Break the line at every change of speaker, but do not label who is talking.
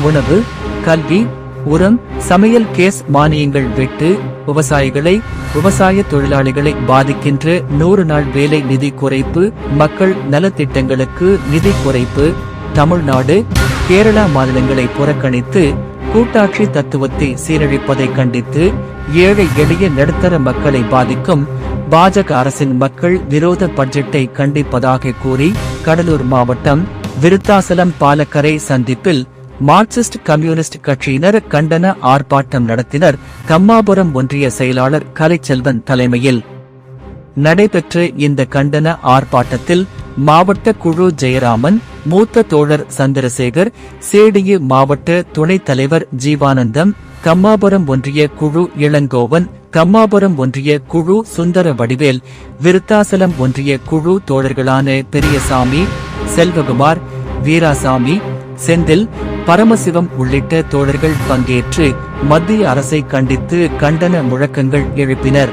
உணவு, கல்வி, உரம், சமையல் கேஸ் மானியங்கள் வெட்டு, விவசாய தொழிலாளிகளை பாதிக்கின்ற 100 நாள் வேலை நிதி குறைப்பு, மக்கள் நலத்திட்டங்களுக்கு நிதி குறைப்பு. தமிழ்நாடு, கேரளா மாநிலங்களை புறக்கணித்து கூட்டாட்சி தத்துவத்தை சீரழிப்பதை கண்டித்து ஏழை எளிய நடுத்தர மக்களை பாதிக்கும் பாஜக அரசின் மக்கள் விரோத பட்ஜெட்டை கண்டிப்பதாக கூறி கடலூர் மாவட்டம் விருத்தாசலம் பாலக்கரை சந்திப்பில் மார்க்சிஸ்ட் கம்யூனிஸ்ட் கட்சியினர் கண்டன ஆர்ப்பாட்டம் நடத்தினர். கம்மாபுரம் ஒன்றிய செயலாளர் கலைச்செல்வன் தலைமையில் நடைபெற்ற இந்த கண்டன ஆர்ப்பாட்டத்தில் மாவட்ட குழு ஜெயராமன், மூத்த தோழர் சந்திரசேகர், சேடியு மாவட்ட துணைத் தலைவர் ஜீவானந்தம், கம்மாபுரம் ஒன்றிய குழு இளங்கோவன், கம்மாபுரம் ஒன்றிய குழு சுந்தர வடிவேல், விருத்தாசலம் ஒன்றிய குழு தோழர்களான பெரியசாமி, செல்வகுமார், வீராசாமி, செந்தில், பரமசிவம் உள்ளிட்ட தோழர்கள் பங்கேற்று மத்திய அரசை கண்டித்து கண்டன முழக்கங்கள் எழுப்பினர்.